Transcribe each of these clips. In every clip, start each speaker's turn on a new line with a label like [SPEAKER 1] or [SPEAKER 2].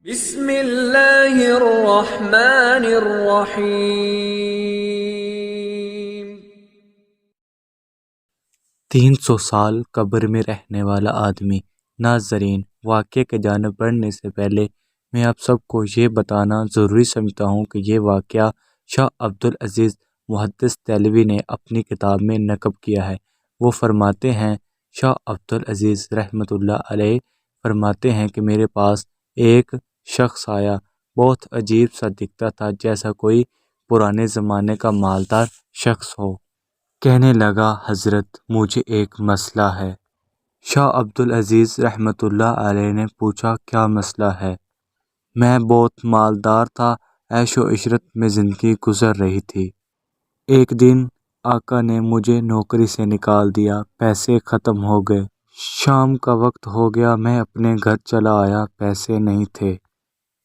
[SPEAKER 1] بسم اللہ الرحمن الرحیم۔
[SPEAKER 2] 300 سال قبر میں رہنے والا آدمی۔ ناظرین، واقعے کی جانب بڑھنے سے پہلے میں آپ سب کو یہ بتانا ضروری سمجھتا ہوں کہ یہ واقعہ شاہ عبدالعزیز محدث دہلوی نے اپنی کتاب میں نقل کیا ہے۔ وہ فرماتے ہیں، شاہ عبدالعزیز رحمۃ اللہ علیہ فرماتے ہیں کہ میرے پاس ایک شخص آیا، بہت عجیب سا دکھتا تھا، جیسا کوئی پرانے زمانے کا مالدار شخص ہو۔ کہنے لگا، حضرت مجھے ایک مسئلہ ہے۔ شاہ عبدالعزیز رحمۃ اللہ علیہ نے پوچھا، کیا مسئلہ ہے؟ میں بہت مالدار تھا، عیش و عشرت میں زندگی گزر رہی تھی۔ ایک دن آقا نے مجھے نوکری سے نکال دیا، پیسے ختم ہو گئے۔ شام کا وقت ہو گیا، میں اپنے گھر چلا آیا، پیسے نہیں تھے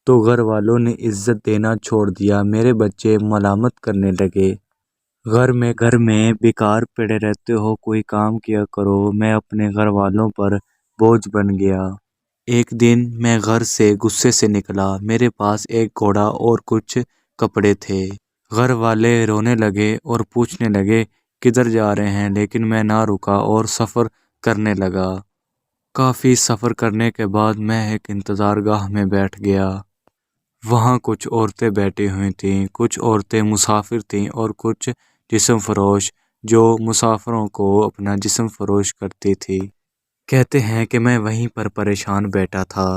[SPEAKER 2] تو گھر والوں نے عزت دینا چھوڑ دیا، میرے بچے ملامت کرنے لگے، گھر میں بیکار پڑے رہتے ہو، کوئی کام کیا کرو۔ میں اپنے گھر والوں پر بوجھ بن گیا۔ ایک دن میں گھر سے غصے سے نکلا، میرے پاس ایک گھوڑا اور کچھ کپڑے تھے۔ گھر والے رونے لگے اور پوچھنے لگے کدھر جا رہے ہیں، لیکن میں نہ رکا اور سفر کرنے لگا۔ کافی سفر کرنے کے بعد میں ایک انتظار گاہ میں بیٹھ گیا۔ وہاں کچھ عورتیں بیٹھی ہوئی تھیں، کچھ عورتیں مسافر تھیں اور کچھ جسم فروش جو مسافروں کو اپنا جسم فروش کرتی تھی۔ کہتے ہیں کہ میں وہیں پر پریشان بیٹھا تھا۔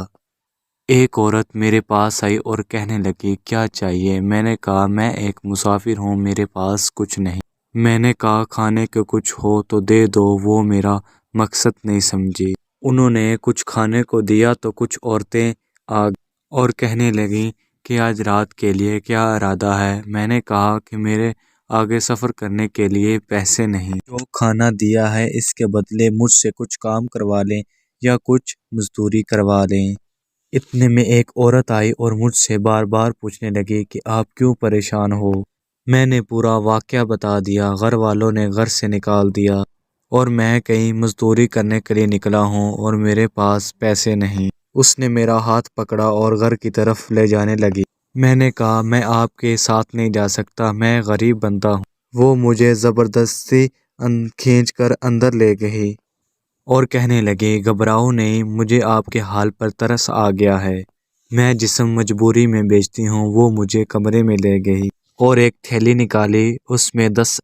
[SPEAKER 2] ایک عورت میرے پاس آئی اور کہنے لگی، کیا چاہیے؟ میں نے کہا، میں ایک مسافر ہوں، میرے پاس کچھ نہیں۔ میں نے کہا، کھانے کے کچھ ہو تو دے دو۔ وہ میرا مقصد نہیں سمجھی۔ انہوں نے کچھ کھانے کو دیا تو کچھ عورتیں آ گئیں اور کہنے لگیں کہ آج رات کے لیے کیا ارادہ ہے؟ میں نے کہا کہ میرے آگے سفر کرنے کے لیے پیسے نہیں، جو کھانا دیا ہے اس کے بدلے مجھ سے کچھ کام کروا لیں یا کچھ مزدوری کروا لیں۔ اتنے میں ایک عورت آئی اور مجھ سے بار بار پوچھنے لگی کہ آپ کیوں پریشان ہو؟ میں نے پورا واقعہ بتا دیا۔ گھر والوں نے گھر سے نکال دیا اور میں کہیں مزدوری کرنے کے لیے نکلا ہوں اور میرے پاس پیسے نہیں۔ اس نے میرا ہاتھ پکڑا اور گھر کی طرف لے جانے لگی۔ میں نے کہا، میں آپ کے ساتھ نہیں جا سکتا، میں غریب بندہ ہوں۔ وہ مجھے زبردستی کھینچ کر اندر لے گئی اور کہنے لگی، گھبراؤ نہیں، مجھے آپ کے حال پر ترس آ گیا ہے، میں جسم مجبوری میں بیچتی ہوں۔ وہ مجھے کمرے میں لے گئی اور ایک تھیلی نکالی، اس میں 10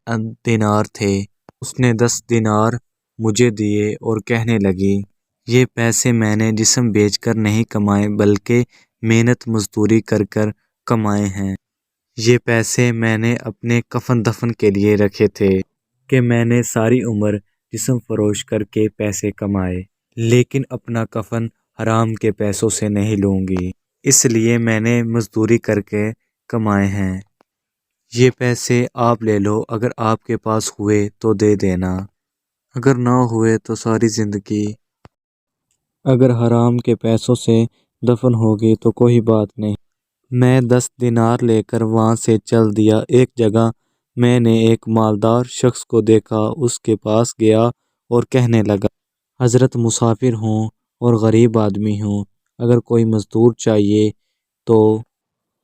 [SPEAKER 2] دینار تھے۔ اس نے 10 دینار مجھے دیے اور کہنے لگی، یہ پیسے میں نے جسم بیچ کر نہیں کمائے بلکہ محنت مزدوری کر کر کمائے ہیں۔ یہ پیسے میں نے اپنے کفن دفن کے لیے رکھے تھے کہ میں نے ساری عمر جسم فروش کر کے پیسے کمائے، لیکن اپنا کفن حرام کے پیسوں سے نہیں لوں گی، اس لیے میں نے مزدوری کر کے کمائے ہیں۔ یہ پیسے آپ لے لو، اگر آپ کے پاس ہوئے تو دے دینا، اگر نہ ہوئے تو ساری زندگی اگر حرام کے پیسوں سے دفن ہوگی تو کوئی بات نہیں۔ میں 10 دینار لے کر وہاں سے چل دیا۔ ایک جگہ میں نے ایک مالدار شخص کو دیکھا، اس کے پاس گیا اور کہنے لگا، حضرت مسافر ہوں اور غریب آدمی ہوں، اگر کوئی مزدور چاہیے تو۔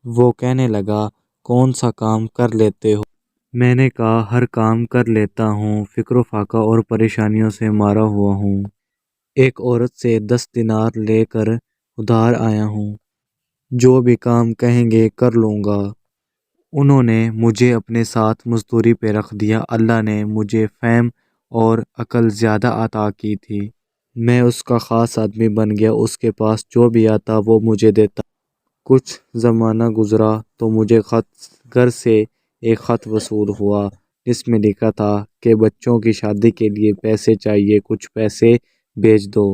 [SPEAKER 2] وہ کہنے لگا، کون سا کام کر لیتے ہو؟ میں نے کہا، ہر کام کر لیتا ہوں، فکر و فاقہ اور پریشانیوں سے مارا ہوا ہوں۔ ایک عورت سے 10 دینار لے کر ادھار آیا ہوں، جو بھی کام کہیں گے کر لوں گا۔ انہوں نے مجھے اپنے ساتھ مزدوری پہ رکھ دیا۔ اللہ نے مجھے فہم اور عقل زیادہ عطا کی تھی، میں اس کا خاص آدمی بن گیا، اس کے پاس جو بھی آتا وہ مجھے دیتا۔ کچھ زمانہ گزرا تو مجھے گھر سے ایک خط وصول ہوا، جس میں لکھا تھا کہ بچوں کی شادی کے لیے پیسے چاہیے، کچھ پیسے بھیج دو۔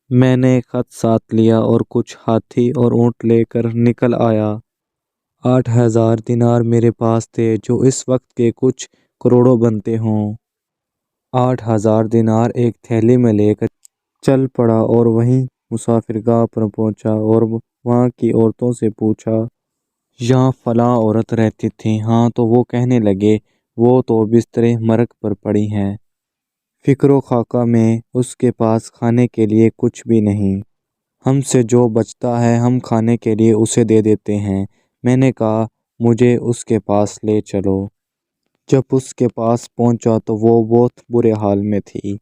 [SPEAKER 2] میں نے خط ساتھ لیا اور کچھ ہاتھی اور اونٹ لے کر نکل آیا۔ 8000 دینار میرے پاس تھے، جو اس وقت کے کچھ کروڑوں بنتے ہوں۔ 8000 دینار ایک تھیلی میں لے کر چل پڑا اور وہیں مسافر گاہ پر پہنچا اور وہاں کی عورتوں سے پوچھا، یہاں فلاں عورت رہتی تھی؟ ہاں، تو وہ کہنے لگے، وہ تو بستر مرگ پر پڑی ہیں، فکر و خاکہ میں، اس کے پاس کھانے کے لیے کچھ بھی نہیں۔ ہم سے جو بچتا ہے ہم کھانے کے لیے اسے دے دیتے ہیں۔ میں نے کہا مجھے اس کے پاس لے چلو۔ جب اس کے پاس پہنچا تو وہ بہت برے حال میں تھی۔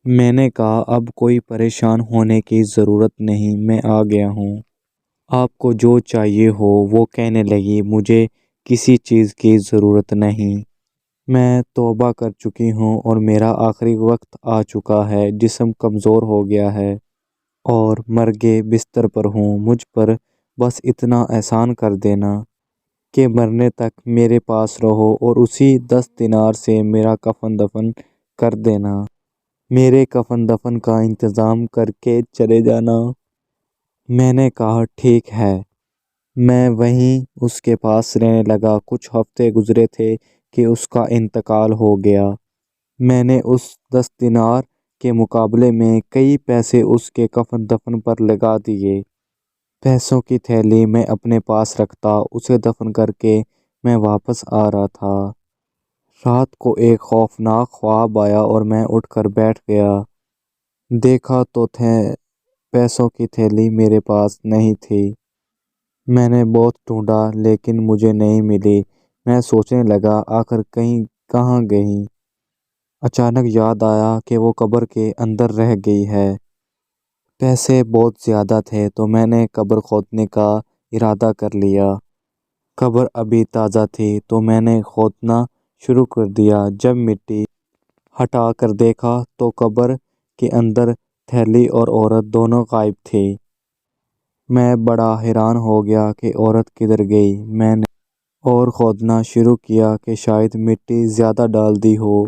[SPEAKER 2] میں نے کہا اب کوئی پریشان ہونے کی ضرورت نہیں، میں آ گیا ہوں، آپ کو جو چاہیے ہو۔ وہ کہنے لگی مجھے کسی چیز کی ضرورت نہیں، میں توبہ کر چکی ہوں اور میرا آخری وقت آ چکا ہے، جسم کمزور ہو گیا ہے اور مرگے بستر پر ہوں۔ مجھ پر بس اتنا احسان کر دینا کہ مرنے تک میرے پاس رہو اور اسی 10 دینار سے میرا کفن دفن کر دینا، میرے کفن دفن کا انتظام کر کے چلے جانا۔ میں نے کہا ٹھیک ہے۔ میں وہیں اس کے پاس رہنے لگا۔ کچھ ہفتے گزرے تھے کہ اس کا انتقال ہو گیا۔ میں نے اس 10 دینار کے مقابلے میں کئی پیسے اس کے کفن دفن پر لگا دیے۔ پیسوں کی تھیلی میں اپنے پاس رکھتا، اسے دفن کر کے میں واپس آ رہا تھا۔ رات کو ایک خوفناک خواب آیا اور میں اٹھ کر بیٹھ گیا۔ دیکھا تو پیسوں کی تھیلی میرے پاس نہیں تھی۔ میں نے بہت ڈھونڈا لیکن مجھے نہیں ملی۔ میں سوچنے لگا آخر کہاں گئی۔ اچانک یاد آیا کہ وہ قبر کے اندر رہ گئی ہے۔ پیسے بہت زیادہ تھے تو میں نے قبر کھودنے کا ارادہ کر لیا۔ قبر ابھی تازہ تھی تو میں نے کھودنا شروع کر دیا۔ جب مٹی ہٹا کر دیکھا تو قبر کے اندر تھیلی اور عورت دونوں غائب تھی۔ میں بڑا حیران ہو گیا کہ عورت کدھر گئی۔ میں نے اور کھودنا شروع کیا کہ شاید مٹی زیادہ ڈال دی ہو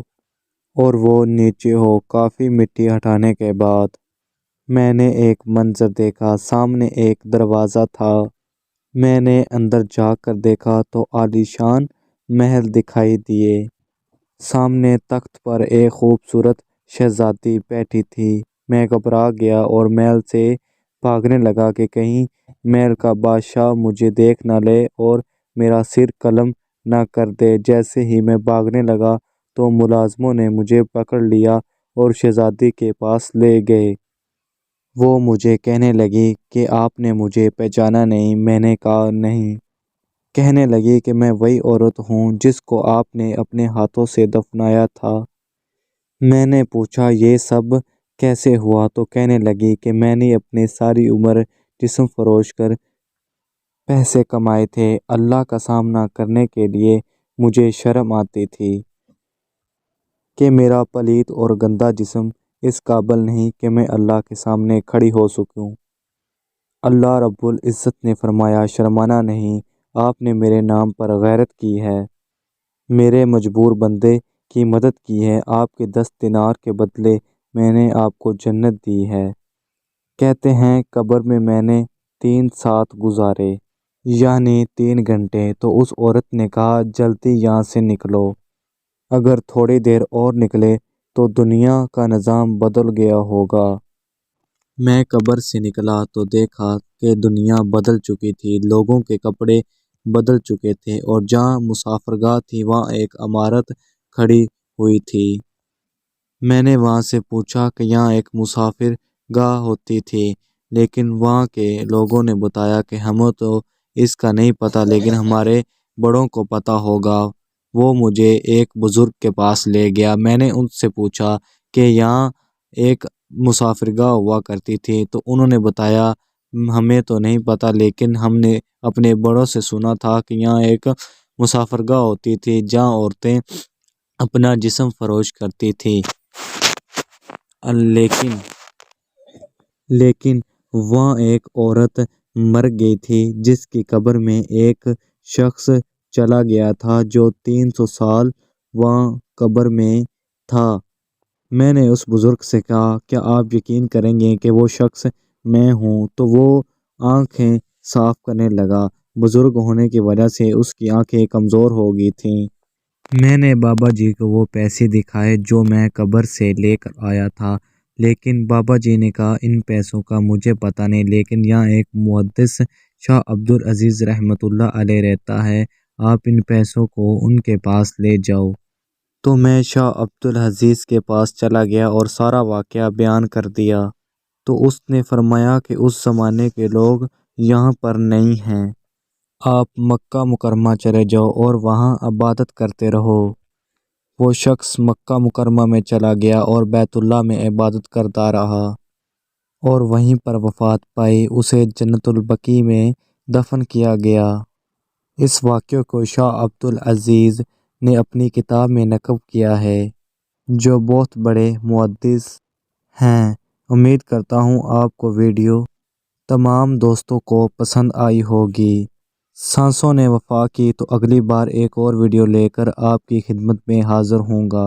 [SPEAKER 2] اور وہ نیچے ہو۔ کافی مٹی ہٹانے کے بعد میں نے ایک منظر دیکھا۔ سامنے ایک دروازہ تھا۔ میں نے اندر جا کر دیکھا تو عالیشان محل دکھائی دیے۔ سامنے تخت پر ایک خوبصورت شہزادی بیٹھی تھی۔ میں گھبرا گیا اور محل سے بھاگنے لگا کہ کہیں محل کا بادشاہ مجھے دیکھ نہ لے اور میرا سر قلم نہ کر دے۔ جیسے ہی میں بھاگنے لگا تو ملازموں نے مجھے پکڑ لیا اور شہزادی کے پاس لے گئے۔ وہ مجھے کہنے لگی کہ آپ نے مجھے پہچانا نہیں۔ میں نے کہا نہیں۔ کہنے لگی کہ میں وہی عورت ہوں جس کو آپ نے اپنے ہاتھوں سے دفنایا تھا۔ میں نے پوچھا یہ سب کیسے ہوا تو کہنے لگی کہ میں نے اپنی ساری عمر جسم فروش کر پیسے کمائے تھے۔ اللہ کا سامنا کرنے کے لیے مجھے شرم آتی تھی کہ میرا پلید اور گندا جسم اس قابل نہیں کہ میں اللہ کے سامنے کھڑی ہو سکوں۔ اللہ رب العزت نے فرمایا شرمانا نہیں، آپ نے میرے نام پر غیرت کی ہے، میرے مجبور بندے کی مدد کی ہے، آپ کے 10 دینار کے بدلے میں نے آپ کو جنت دی ہے۔ کہتے ہیں قبر میں میں نے 3 ساتھ گزارے، یعنی 3 گھنٹے۔ تو اس عورت نے کہا جلدی یہاں سے نکلو، اگر تھوڑی دیر اور نکلے تو دنیا کا نظام بدل گیا ہوگا۔ میں قبر سے نکلا تو دیکھا کہ دنیا بدل چکی تھی، لوگوں کے کپڑے بدل چکے تھے اور جہاں مسافرگاہ تھی وہاں ایک عمارت کھڑی ہوئی تھی۔ میں نے وہاں سے پوچھا کہ یہاں ایک مسافر گاہ ہوتی تھی، لیکن وہاں کے لوگوں نے بتایا کہ ہمیں تو اس کا نہیں پتہ لیکن ہمارے بڑوں کو پتہ ہوگا۔ وہ مجھے ایک بزرگ کے پاس لے گیا۔ میں نے ان سے پوچھا کہ یہاں ایک مسافرگاہ ہوا کرتی تھی تو انہوں نے بتایا ہمیں تو نہیں پتہ لیکن ہم نے اپنے بڑوں سے سنا تھا کہ یہاں ایک مسافرگاہ ہوتی تھی جہاں عورتیں اپنا جسم فروش کرتی تھیں، لیکن وہاں ایک عورت مر گئی تھی جس کی قبر میں ایک شخص چلا گیا تھا جو 300 سال وہاں قبر میں تھا۔ میں نے اس بزرگ سے کہا کیا آپ یقین کریں گے کہ وہ شخص میں ہوں؟ تو وہ آنکھیں صاف کرنے لگا۔ بزرگ ہونے کی وجہ سے اس کی آنکھیں کمزور ہو گئی تھیں۔ میں نے بابا جی کو وہ پیسے دکھائے جو میں قبر سے لے کر آیا تھا، لیکن بابا جی نے کہا ان پیسوں کا مجھے پتہ نہیں، لیکن یہاں ایک محدث شاہ عبدالعزیز رحمۃ اللہ علیہ رہتا ہے، آپ ان پیسوں کو ان کے پاس لے جاؤ۔ تو میں شاہ عبدالعزیز کے پاس چلا گیا اور سارا واقعہ بیان کر دیا۔ تو اس نے فرمایا کہ اس زمانے کے لوگ یہاں پر نہیں ہیں، آپ مکہ مکرمہ چلے جاؤ اور وہاں عبادت کرتے رہو۔ وہ شخص مکہ مکرمہ میں چلا گیا اور بیت اللہ میں عبادت کرتا رہا اور وہیں پر وفات پائی۔ اسے جنت البقیع میں دفن کیا گیا۔ اس واقعے کو شاہ عبد العزیز نے اپنی کتاب میں نقل کیا ہے، جو بہت بڑے محدث ہیں۔ امید کرتا ہوں آپ کو ویڈیو تمام دوستوں کو پسند آئی ہوگی۔ سانسوں نے وفا کی تو اگلی بار ایک اور ویڈیو لے کر آپ کی خدمت میں حاضر ہوں گا۔